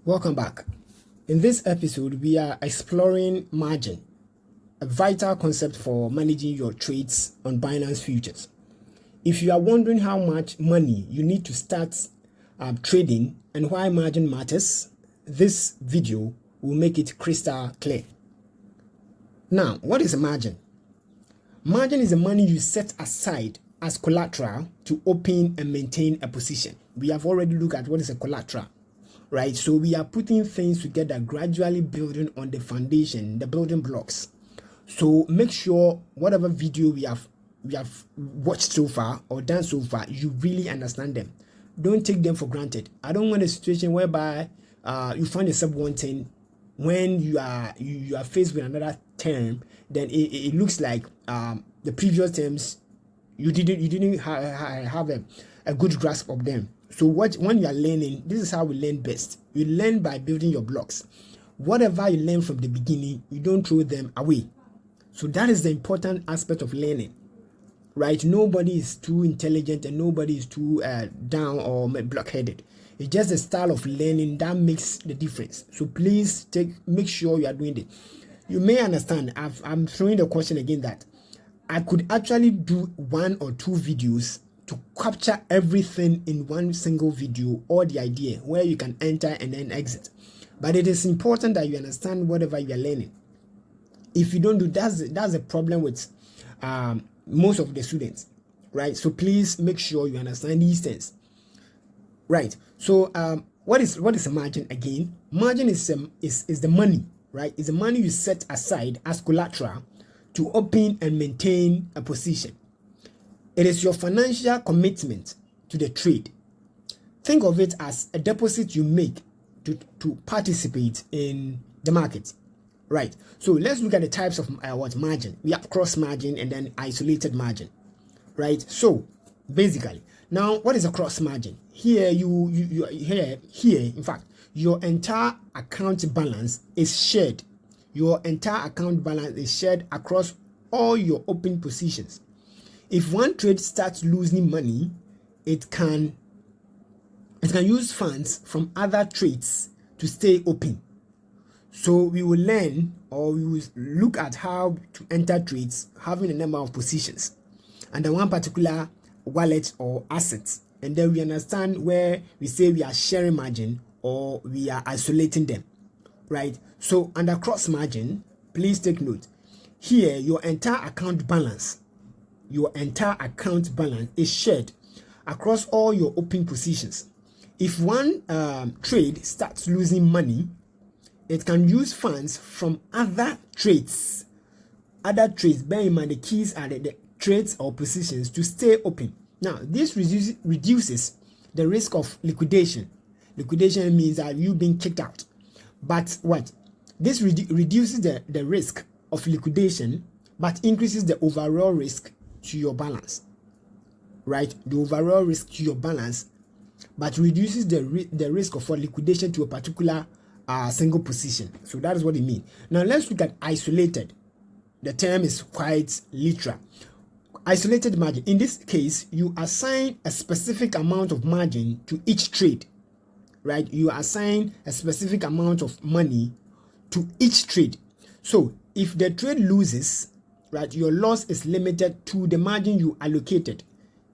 Welcome back. In this episode, we are exploring margin, a vital concept for managing your trades on Binance futures. If you are wondering how much money you need to start trading and why margin matters, this video will make it crystal clear. Now, what is a margin? Margin is the money you set aside as collateral to open and maintain a position. We have already looked at what is a collateral, right? So we are putting things together, gradually building on the foundation, the building blocks. So make sure whatever video we have watched so far or done so far, you really understand them. Don't take them for granted. I don't want a situation whereby you find yourself wanting when you are faced with another term, then it looks like the previous terms you didn't have a good grasp of them. So when you are learning, this is how we learn best. You learn by building your blocks. Whatever you learn from the beginning, you don't throw them away. So that is the important aspect of learning, right? Nobody is too intelligent and nobody is too down or blockheaded. It's just the style of learning that makes the difference. So please make sure you are doing it. You may understand, I'm throwing the question again that I could actually do 1 or 2 videos to capture everything in one single video, or the idea where you can enter and then exit. But it is important that you understand whatever you are learning. If you don't do that's a problem with most of the students, right? So please make sure you understand these things, right? So what is a margin again? Margin is the money, right? It's the money you set aside as collateral to open and maintain a position. It is your financial commitment to the trade. Think of it as a deposit you make to participate in the market, right? So let's look at the types of margin. We have cross margin and then isolated margin, right? So basically, now what is a cross margin? Here in fact, your entire account balance is shared. Your entire account balance is shared across all your open positions. If one trade starts losing money, it can use funds from other trades to stay open. So we will learn, or we will look at how to enter trades having a number of positions under one particular wallet or assets, and then we understand where we say we are sharing margin or we are isolating them, right? So under cross margin, please take note here, your entire account balance is shared across all your open positions. If one trade starts losing money, it can use funds from other trades. Bear in mind the keys are the trades or positions to stay open. Now, this reduces the risk of liquidation. Liquidation means that you being kicked out. But what? This reduces the risk of liquidation, but increases the overall risk to your balance, right? The overall risk to your balance, but reduces the risk of liquidation to a particular single position. So that is what it means. Now let's look at isolated. The term is quite literal. Isolated margin. In this case, you assign a specific amount of margin to each trade, right? You assign a specific amount of money to each trade. So if the trade loses, right, your loss is limited to the margin you allocated,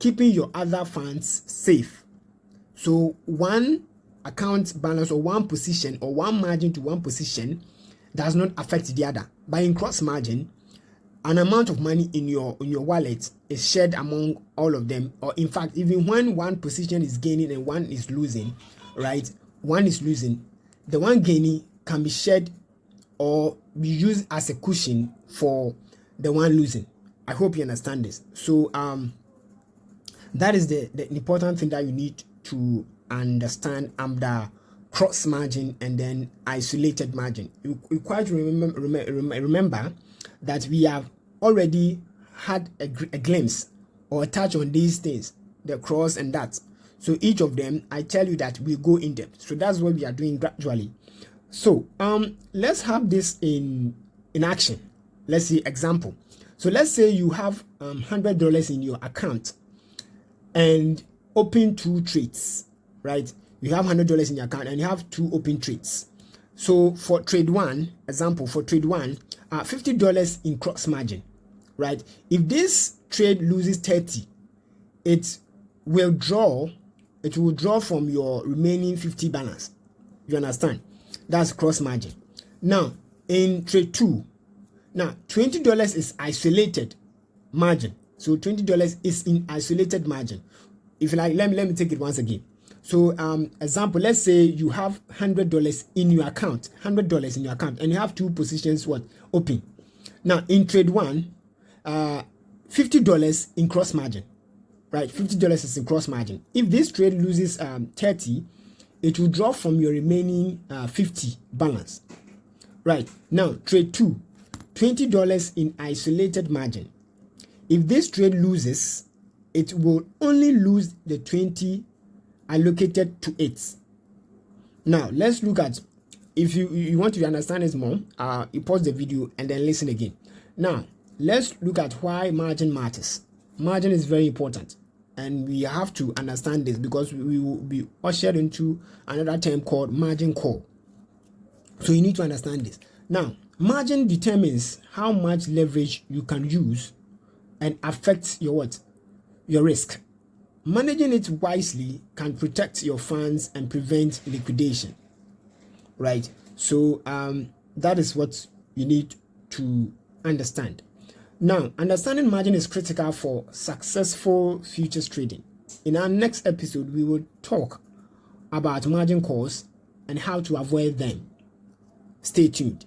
keeping your other funds safe. So one account balance or one position or one margin to one position does not affect the other. But in cross margin, an amount of money in your wallet is shared among all of them, or in fact, even when one position is gaining and one is losing, right? One is losing, the one gaining can be shared or be used as a cushion for the one losing. I hope you understand this. So that is the important thing that you need to understand under cross margin and then isolated margin. You quite remember that we have already had a glimpse or a touch on these things, the cross and that. So each of them, I tell you that we go in depth. So that's what we are doing gradually. So let's have this in action. Let's see example. So let's say you have $100 in your account and open 2 trades, right? you have $100 in your account and you have 2 open trades. So for trade 1, example, for trade 1, $50 in cross margin, right? If this trade loses 30, it will draw from your remaining 50 balance. You understand? That's cross margin. Now in trade 2, now $20 is isolated margin. So $20 is in isolated margin. If you like, let me take it once again. So example, let's say you have $100 in your account, $100 in your account, and you have 2 positions open. Now in trade 1, $50 in cross margin, right? $50 is in cross margin. If this trade loses 30, it will drop from your remaining 50 balance, right? Now trade 2, $20 in isolated margin. If this trade loses, it will only lose the 20 allocated to it. Now let's look at, if you want to understand this more, you pause the video and then listen again. Now let's look at why margin matters. Margin is very important, and we have to understand this because we will be ushered into another term called margin call. So you need to understand this. Now margin determines how much leverage you can use and affects your risk. Managing it wisely can protect your funds and prevent liquidation, right? So that is what you need to understand. Now, understanding margin is critical for successful futures trading. In our next episode, we will talk about margin calls and how to avoid them. Stay tuned.